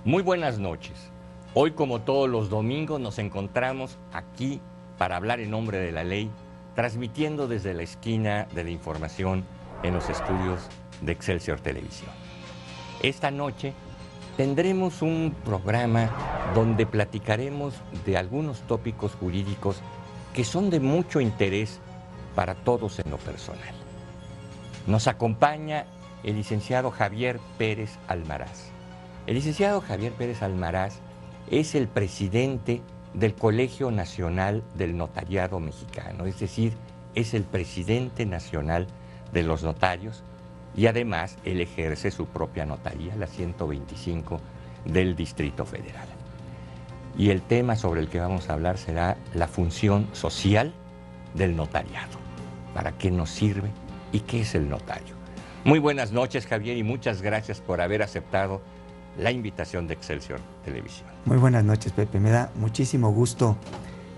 Muy buenas noches. Hoy, como todos los domingos, nos encontramos aquí para hablar en nombre de la ley, transmitiendo desde la esquina de la información en los estudios de Excelsior Televisión. Esta noche tendremos un programa donde platicaremos de algunos tópicos jurídicos que son de mucho interés para todos en lo personal. Nos acompaña el licenciado Javier Pérez Almaraz. El licenciado Javier Pérez Almaraz es el presidente del Colegio Nacional del Notariado Mexicano, es decir, es el presidente nacional de los notarios y además él ejerce su propia notaría, la 125 del Distrito Federal. Y el tema sobre el que vamos a hablar será la función social del notariado. ¿Para qué nos sirve y qué es el notario? Muy buenas noches, Javier, y muchas gracias por haber aceptado la invitación de Excelsior Televisión. Muy buenas noches, Pepe. Me da muchísimo gusto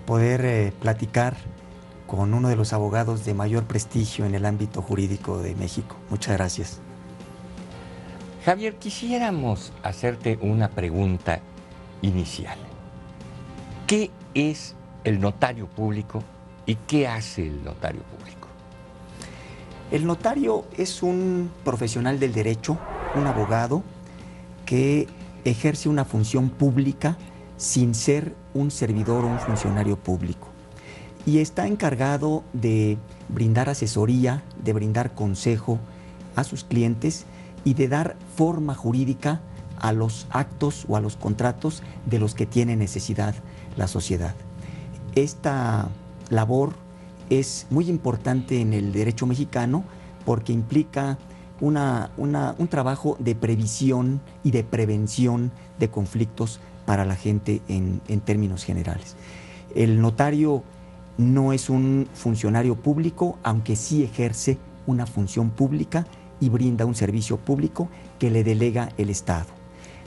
poder platicar con uno de los abogados de mayor prestigio en el ámbito jurídico de México. Muchas gracias. Javier, quisiéramos hacerte una pregunta inicial. ¿Qué es el notario público y qué hace el notario público? El notario es un profesional del derecho, un abogado que ejerce una función pública sin ser un servidor o un funcionario público. Y está encargado de brindar asesoría, de brindar consejo a sus clientes y de dar forma jurídica a los actos o a los contratos de los que tiene necesidad la sociedad. Esta labor es muy importante en el derecho mexicano porque implica un trabajo de previsión y de prevención de conflictos para la gente en términos generales. El notario no es un funcionario público, aunque sí ejerce una función pública y brinda un servicio público que le delega el Estado.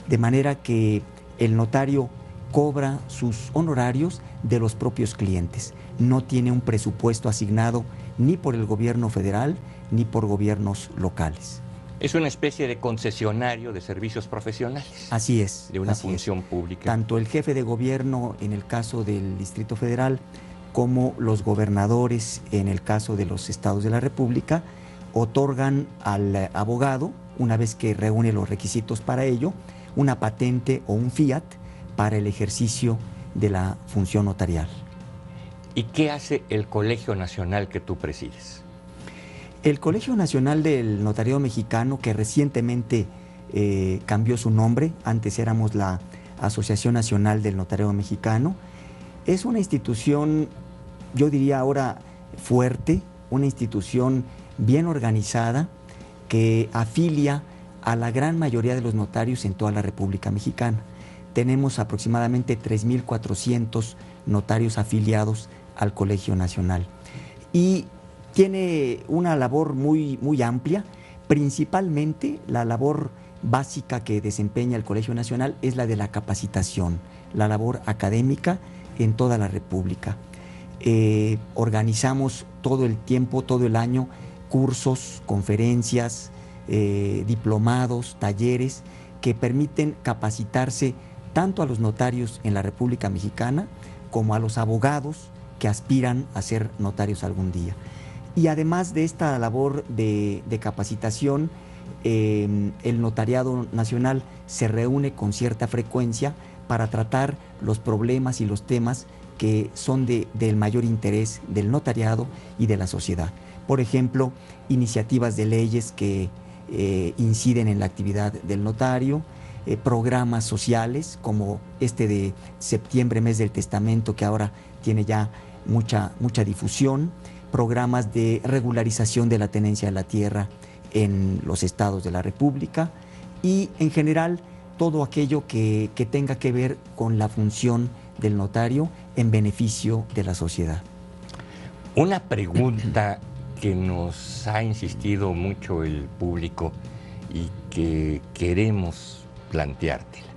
De manera que el notario cobra sus honorarios de los propios clientes. No tiene un presupuesto asignado ni por el gobierno federal ni por gobiernos locales. Es una especie de concesionario de servicios profesionales. Así es. De una función pública. Tanto el jefe de gobierno en el caso del Distrito Federal como los gobernadores en el caso de los estados de la República otorgan al abogado, una vez que reúne los requisitos para ello, una patente o un fiat para el ejercicio de la función notarial. ¿Y qué hace el Colegio Nacional que tú presides? El Colegio Nacional del Notariado Mexicano, que recientemente cambió su nombre, antes éramos la Asociación Nacional del Notariado Mexicano, es una institución, yo diría ahora, fuerte, una institución bien organizada que afilia a la gran mayoría de los notarios en toda la República Mexicana. Tenemos aproximadamente 3,400 notarios afiliados al Colegio Nacional. Y tiene una labor muy amplia, principalmente la labor básica que desempeña el Colegio Nacional es la de la capacitación, la labor académica en toda la República. Organizamos todo el tiempo, todo el año, cursos, conferencias, diplomados, talleres que permiten capacitarse tanto a los notarios en la República Mexicana como a los abogados que aspiran a ser notarios algún día. Y además de esta labor de capacitación, el Notariado Nacional se reúne con cierta frecuencia para tratar los problemas y los temas que son del mayor interés del notariado y de la sociedad. Por ejemplo, iniciativas de leyes que inciden en la actividad del notario, programas sociales como este de septiembre, mes del testamento, que ahora tiene ya mucha difusión, programas de regularización de la tenencia de la tierra en los estados de la República y en general todo aquello que tenga que ver con la función del notario en beneficio de la sociedad. Una pregunta que nos ha insistido mucho el público y que queremos planteártela.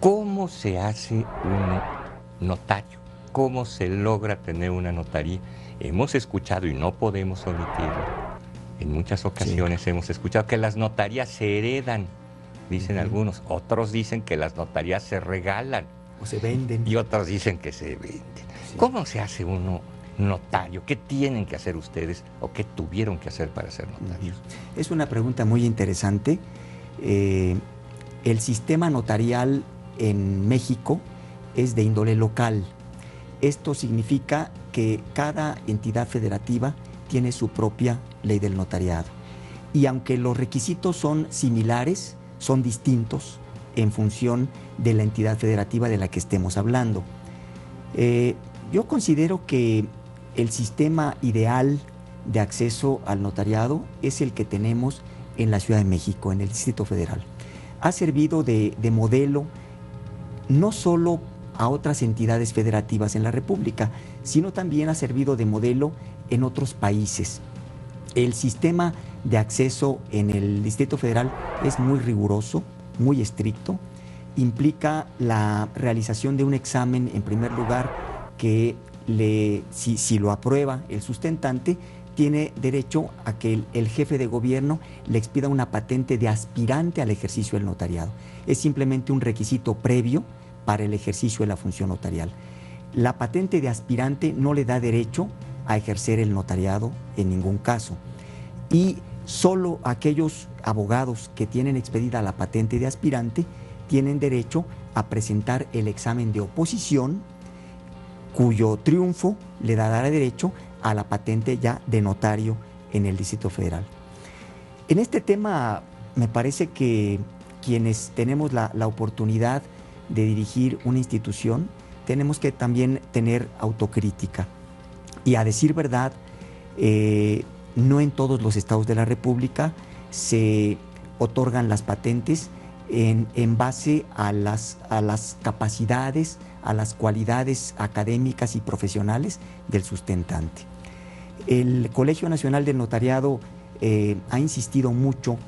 ¿Cómo se hace un notario? ¿Cómo se logra tener una notaría? Hemos escuchado, y no podemos omitirlo, en muchas ocasiones hemos escuchado que las notarías se heredan dicen algunos. Otros dicen que las notarías se regalan. O se venden. Y otros dicen que se venden. Sí. ¿Cómo se hace uno notario? ¿Qué tienen que hacer ustedes o qué tuvieron que hacer para ser notarios? Es una pregunta muy interesante. El sistema notarial en México es de índole local. Esto significa que cada entidad federativa tiene su propia ley del notariado. Y aunque los requisitos son similares, son distintos en función de la entidad federativa de la que estemos hablando. Yo considero que el sistema ideal de acceso al notariado es el que tenemos en la Ciudad de México, en el Distrito Federal. Ha servido de modelo no solo a otras entidades federativas en la República, sino también ha servido de modelo en otros países. El sistema de acceso en el Distrito Federal es muy riguroso, muy estricto, implica la realización de un examen en primer lugar que si lo aprueba el sustentante, tiene derecho a que el jefe de gobierno le expida una patente de aspirante al ejercicio del notariado. Es simplemente un requisito previo para el ejercicio de la función notarial. La patente de aspirante no le da derecho a ejercer el notariado en ningún caso. Y solo aquellos abogados que tienen expedida la patente de aspirante tienen derecho a presentar el examen de oposición, cuyo triunfo le dará derecho a la patente ya de notario en el Distrito Federal. En este tema me parece que quienes tenemos la oportunidad de dirigir una institución, tenemos que también tener autocrítica. Y a decir verdad, no en todos los estados de la República se otorgan las patentes en base a las capacidades, a las cualidades académicas y profesionales del sustentante. El Colegio Nacional del Notariado ha insistido mucho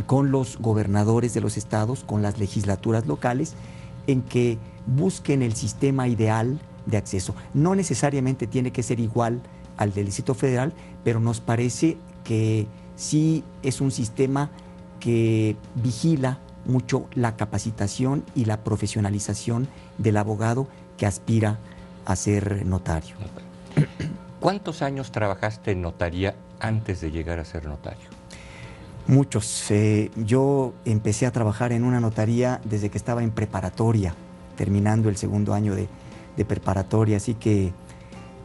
con los gobernadores de los estados, con las legislaturas locales, en que busquen el sistema ideal de acceso. No necesariamente tiene que ser igual al del Distrito Federal, pero nos parece que sí es un sistema que vigila mucho la capacitación y la profesionalización del abogado que aspira a ser notario. ¿Cuántos años trabajaste en notaría antes de llegar a ser notario? Muchos. Yo empecé a trabajar en una notaría desde que estaba en preparatoria, terminando el segundo año de preparatoria, así que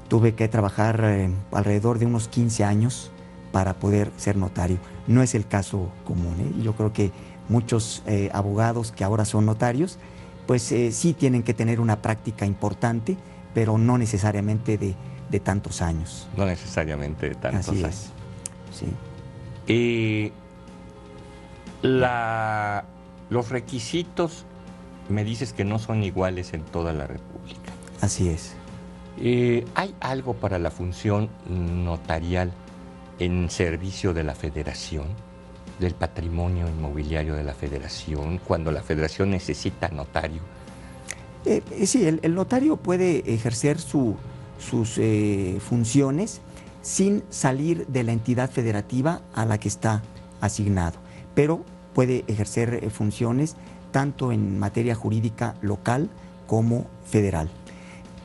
tuve que trabajar alrededor de unos 15 años para poder ser notario. No es el caso común, ¿eh? Yo creo que muchos abogados que ahora son notarios, pues sí tienen que tener una práctica importante, pero no necesariamente de tantos años. No necesariamente de tantos Así años. Es. Sí. Los requisitos, me dices que no son iguales en toda la República. Así es. ¿Hay algo para la función notarial en servicio de la Federación, del patrimonio inmobiliario de la Federación, cuando la Federación necesita notario? Sí, el notario puede ejercer sus funciones sin salir de la entidad federativa a la que está asignado, pero puede ejercer funciones tanto en materia jurídica local como federal.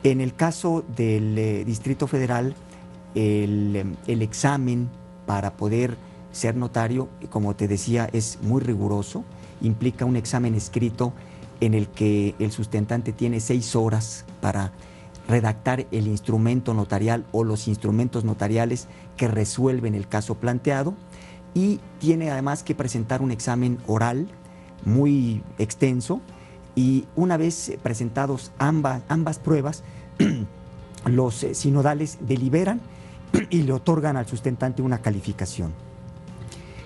En el caso del Distrito Federal, el examen para poder ser notario, como te decía, es muy riguroso, implica un examen escrito en el que el sustentante tiene 6 horas para redactar el instrumento notarial o los instrumentos notariales que resuelven el caso planteado, y tiene además que presentar un examen oral muy extenso, y una vez presentados ambas pruebas, los sinodales deliberan y le otorgan al sustentante una calificación.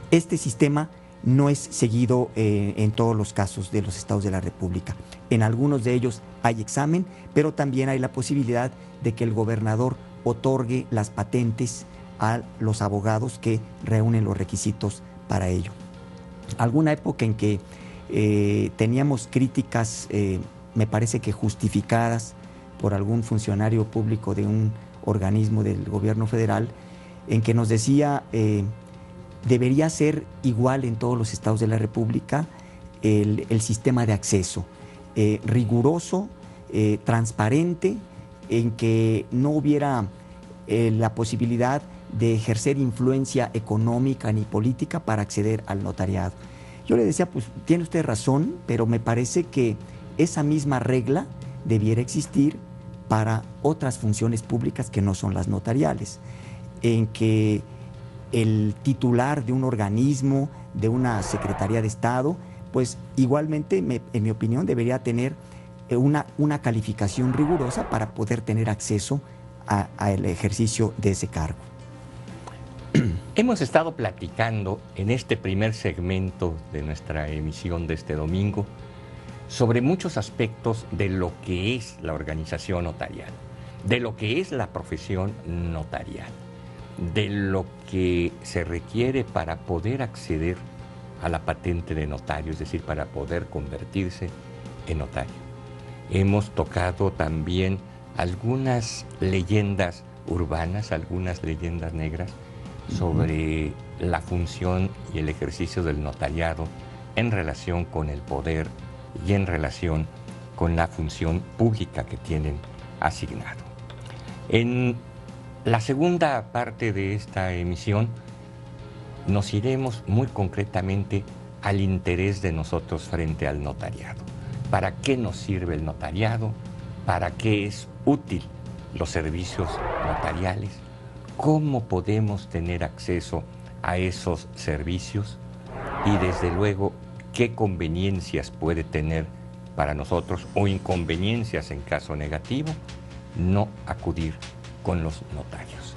Este sistema no es seguido en todos los casos de los estados de la República. En algunos de ellos hay examen, pero también hay la posibilidad de que el gobernador otorgue las patentes a los abogados que reúnen los requisitos para ello. Alguna época en que teníamos críticas, me parece que justificadas por algún funcionario público de un organismo del gobierno federal, en que nos decía debería ser igual en todos los estados de la República el sistema de acceso, riguroso, transparente, en que no hubiera la posibilidad de ejercer influencia económica ni política para acceder al notariado. Yo le decía, pues tiene usted razón, pero me parece que esa misma regla debiera existir para otras funciones públicas que no son las notariales, en que el titular de un organismo, de una Secretaría de Estado, pues igualmente, en mi opinión, debería tener una calificación rigurosa para poder tener acceso al ejercicio de ese cargo. Hemos estado platicando en este primer segmento de nuestra emisión de este domingo sobre muchos aspectos de lo que es la organización notarial, de lo que es la profesión notarial, de lo que se requiere para poder acceder a la patente de notario, es decir, para poder convertirse en notario. Hemos tocado también algunas leyendas urbanas, algunas leyendas negras sobre la función y el ejercicio del notariado en relación con el poder y en relación con la función pública que tienen asignado. En la segunda parte de esta emisión nos iremos muy concretamente al interés de nosotros frente al notariado. ¿Para qué nos sirve el notariado? ¿Para qué es útil los servicios notariales? ¿Cómo podemos tener acceso a esos servicios? Y desde luego, ¿qué conveniencias puede tener para nosotros o inconveniencias en caso negativo no acudir con los notarios?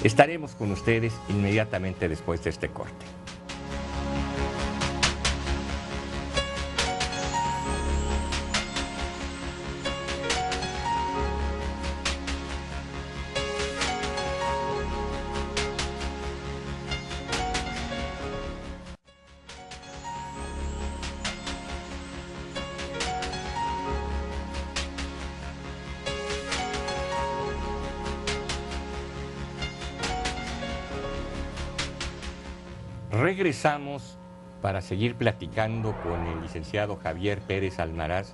Estaremos con ustedes inmediatamente después de este corte. Regresamos para seguir platicando con el licenciado Javier Pérez Almaraz,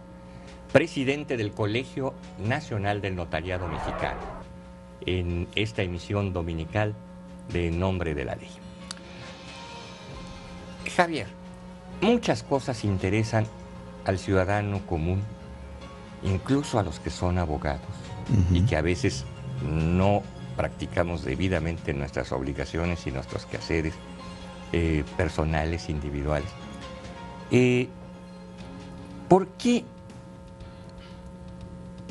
presidente del Colegio Nacional del Notariado Mexicano, en esta emisión dominical de En Nombre de la Ley. Javier, muchas cosas interesan al ciudadano común, incluso a los que son abogados, y que a veces no practicamos debidamente nuestras obligaciones y nuestros quehaceres personales, individuales. ¿Por qué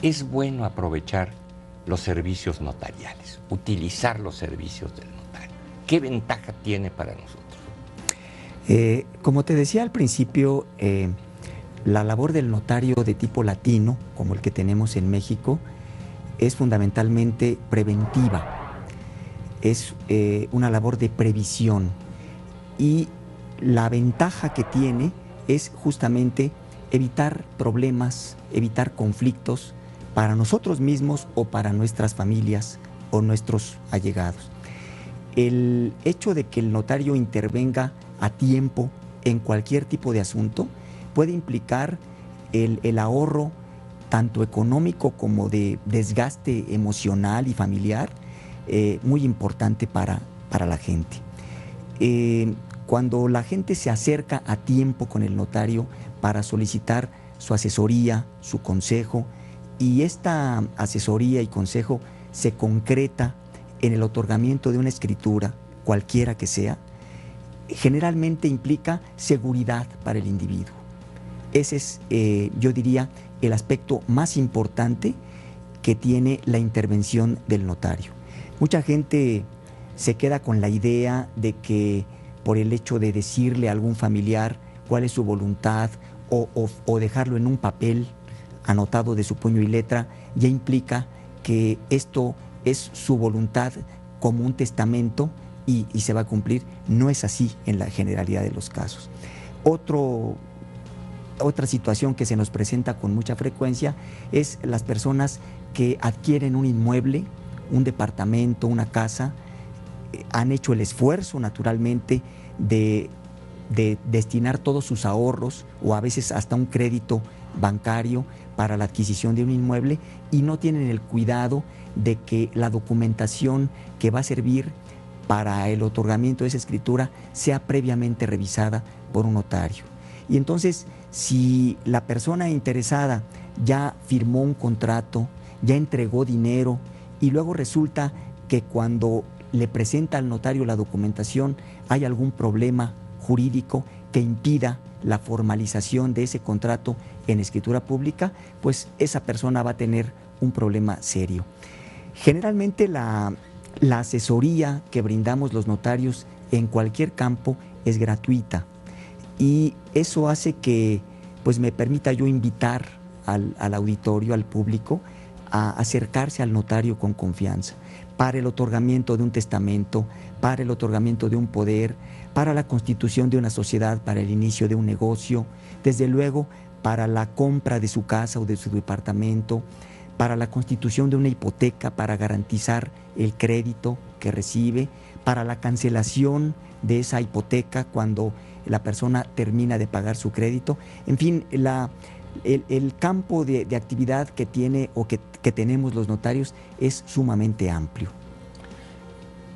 es bueno aprovechar los servicios notariales, utilizar los servicios del notario? ¿Qué ventaja tiene para nosotros? Como te decía al principio, la labor del notario de tipo latino, como el que tenemos en México, es fundamentalmente preventiva. Es una labor de previsión. Y la ventaja que tiene es justamente evitar problemas, evitar conflictos para nosotros mismos o para nuestras familias o nuestros allegados. El hecho de que el notario intervenga a tiempo en cualquier tipo de asunto puede implicar el ahorro tanto económico como de desgaste emocional y familiar, muy importante para la gente. Cuando la gente se acerca a tiempo con el notario para solicitar su asesoría, su consejo, y esta asesoría y consejo se concreta en el otorgamiento de una escritura, cualquiera que sea, generalmente implica seguridad para el individuo. Ese es, yo diría, el aspecto más importante que tiene la intervención del notario. Mucha gente se queda con la idea de que por el hecho de decirle a algún familiar cuál es su voluntad o dejarlo en un papel anotado de su puño y letra, ya implica que esto es su voluntad como un testamento y se va a cumplir. No es así en la generalidad de los casos. Otra situación que se nos presenta con mucha frecuencia es las personas que adquieren un inmueble, un departamento, una casa, han hecho el esfuerzo naturalmente de de destinar todos sus ahorros o a veces hasta un crédito bancario para la adquisición de un inmueble y no tienen el cuidado de que la documentación que va a servir para el otorgamiento de esa escritura sea previamente revisada por un notario. Y entonces, si la persona interesada ya firmó un contrato, ya entregó dinero y luego resulta que cuando le presenta al notario la documentación hay algún problema jurídico que impida la formalización de ese contrato en escritura pública, pues esa persona va a tener un problema serio. Generalmente la asesoría que brindamos los notarios en cualquier campo es gratuita y eso hace que pues me permita yo invitar al auditorio, al público, a acercarse al notario con confianza para el otorgamiento de un testamento, para el otorgamiento de un poder, para la constitución de una sociedad, para el inicio de un negocio, desde luego para la compra de su casa o de su departamento, para la constitución de una hipoteca para garantizar el crédito que recibe, para la cancelación de esa hipoteca cuando la persona termina de pagar su crédito. En fin, el campo de actividad que tiene o que tenemos los notarios es sumamente amplio.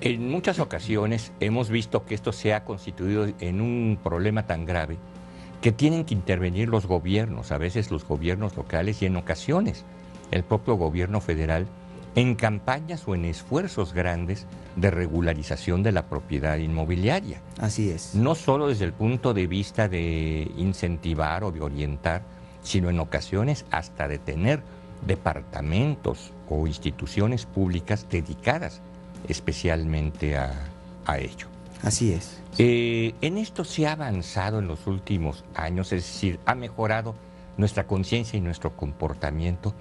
En muchas ocasiones hemos visto que esto se ha constituido en un problema tan grave que tienen que intervenir los gobiernos, a veces los gobiernos locales y en ocasiones el propio gobierno federal, en campañas o en esfuerzos grandes de regularización de la propiedad inmobiliaria. Así es. No solo desde el punto de vista de incentivar o de orientar, sino en ocasiones hasta de tener departamentos o instituciones públicas dedicadas especialmente a ello. Así es. En esto se ha avanzado en los últimos años, es decir, ha mejorado nuestra conciencia y nuestro comportamiento,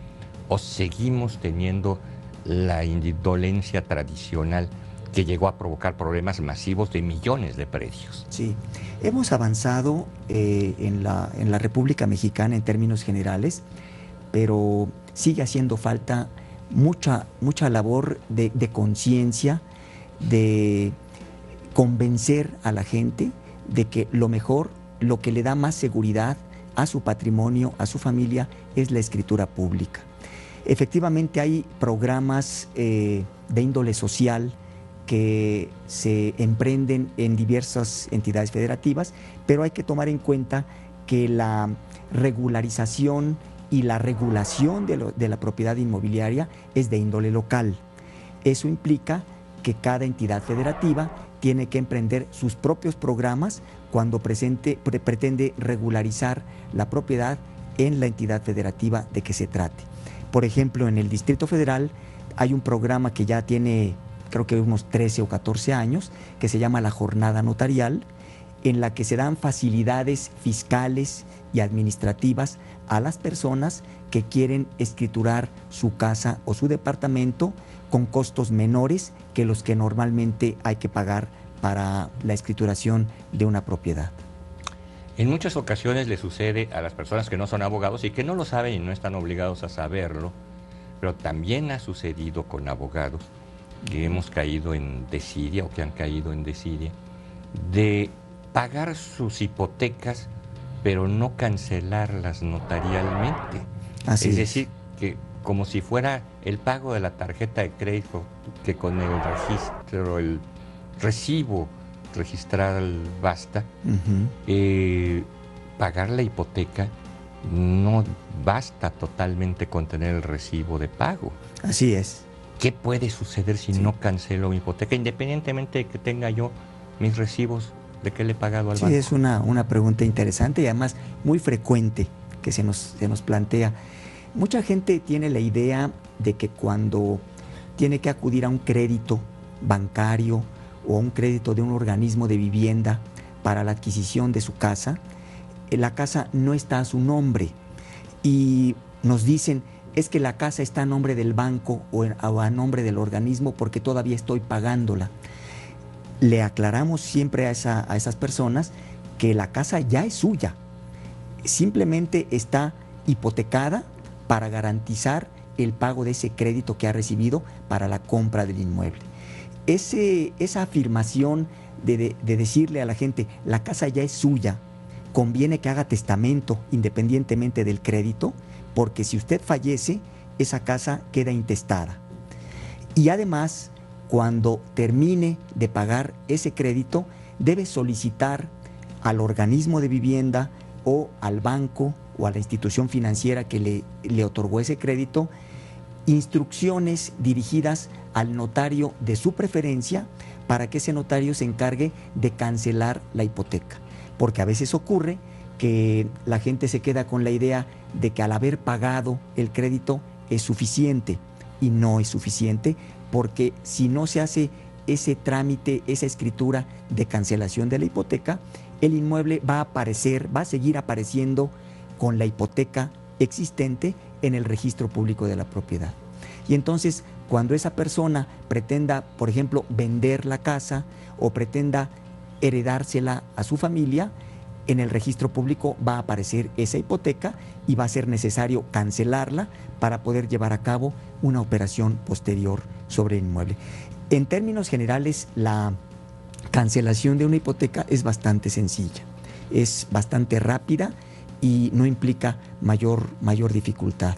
o seguimos teniendo la indolencia tradicional que llegó a provocar problemas masivos de millones de predios. Sí, hemos avanzado en la República Mexicana en términos generales, pero sigue haciendo falta mucha labor de conciencia, de convencer a la gente de que lo mejor, lo que le da más seguridad a su patrimonio, a su familia, es la escritura pública. Efectivamente hay programas de índole social que se emprenden en diversas entidades federativas, pero hay que tomar en cuenta que la regularización y la regulación de la propiedad inmobiliaria es de índole local. Eso implica que cada entidad federativa tiene que emprender sus propios programas cuando pretende regularizar la propiedad en la entidad federativa de que se trate. Por ejemplo, en el Distrito Federal hay un programa que ya tiene, creo que unos 13 o 14 años, que se llama la Jornada Notarial, en la que se dan facilidades fiscales y administrativas a las personas que quieren escriturar su casa o su departamento con costos menores que los que normalmente hay que pagar para la escrituración de una propiedad. En muchas ocasiones le sucede a las personas que no son abogados y que no lo saben y no están obligados a saberlo, pero también ha sucedido con abogados que hemos caído en desidia o que han caído en desidia, de pagar sus hipotecas pero no cancelarlas notarialmente. Así es decir, que como si fuera el pago de la tarjeta de crédito, que con el registro, el recibo registral basta, pagar la hipoteca no basta totalmente con tener el recibo de pago. Así es. ¿Qué puede suceder si no cancelo mi hipoteca, independientemente de que tenga yo mis recibos de que le he pagado al banco? Sí, es una pregunta interesante y además muy frecuente que se nos plantea. Mucha gente tiene la idea de que cuando tiene que acudir a un crédito bancario o a un crédito de un organismo de vivienda para la adquisición de su casa, la casa no está a su nombre y nos dicen, es que la casa está a nombre del banco o a nombre del organismo porque todavía estoy pagándola. Le aclaramos siempre a esas personas que la casa ya es suya, simplemente está hipotecada para garantizar el pago de ese crédito que ha recibido para la compra del inmueble. Esa afirmación de decirle a la gente, la casa ya es suya, conviene que haga testamento independientemente del crédito, porque si usted fallece, esa casa queda intestada. Y además, cuando termine de pagar ese crédito, debe solicitar al organismo de vivienda o al banco o a la institución financiera que le otorgó ese crédito, instrucciones dirigidas al notario de su preferencia para que ese notario se encargue de cancelar la hipoteca. Porque a veces ocurre que la gente se queda con la idea de que al haber pagado el crédito es suficiente, y no es suficiente, porque si no se hace ese trámite, esa escritura de cancelación de la hipoteca, el inmueble va a seguir apareciendo con la hipoteca existente en el registro público de la propiedad. Y entonces, cuando esa persona pretenda, por ejemplo, vender la casa o pretenda heredársela a su familia, en el registro público va a aparecer esa hipoteca y va a ser necesario cancelarla para poder llevar a cabo una operación posterior sobre el inmueble. En términos generales, la cancelación de una hipoteca es bastante sencilla, es bastante rápida y no implica mayor dificultad.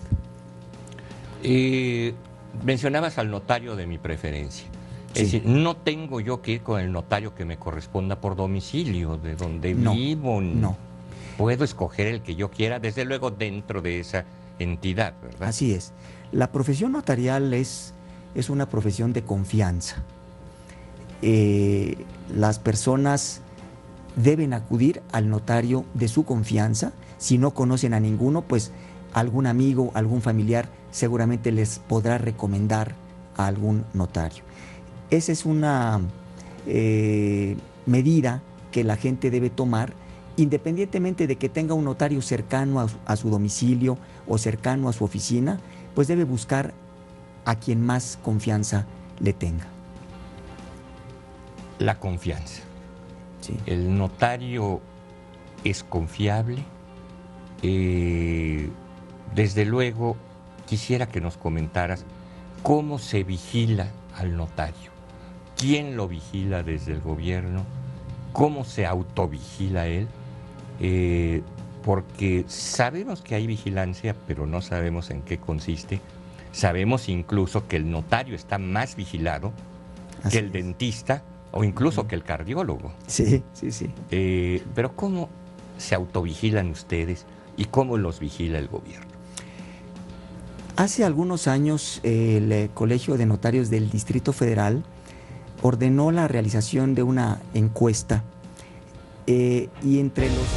Mencionabas al notario de mi preferencia. Es decir, no tengo yo que ir con el notario que me corresponda por domicilio, de donde vivo. No. Puedo escoger el que yo quiera, desde luego dentro de esa entidad, ¿verdad? Así es. La profesión notarial es una profesión de confianza. Las personas deben acudir al notario de su confianza. Si no conocen a ninguno, pues algún amigo, algún familiar seguramente les podrá recomendar a algún notario. Esa es una medida que la gente debe tomar, independientemente de que tenga un notario cercano a su domicilio o cercano a su oficina, pues debe buscar a quien más confianza le tenga. La confianza. Sí. El notario es confiable. Desde luego, quisiera que nos comentaras cómo se vigila al notario. ¿Quién lo vigila desde el gobierno? ¿Cómo se autovigila él? Porque sabemos que hay vigilancia, pero no sabemos en qué consiste. Sabemos incluso que el notario está más vigilado que el dentista o incluso que el cardiólogo. Sí. Pero ¿cómo se autovigilan ustedes y cómo los vigila el gobierno? Hace algunos años el Colegio de Notarios del Distrito Federal ordenó la realización de una encuesta y entre los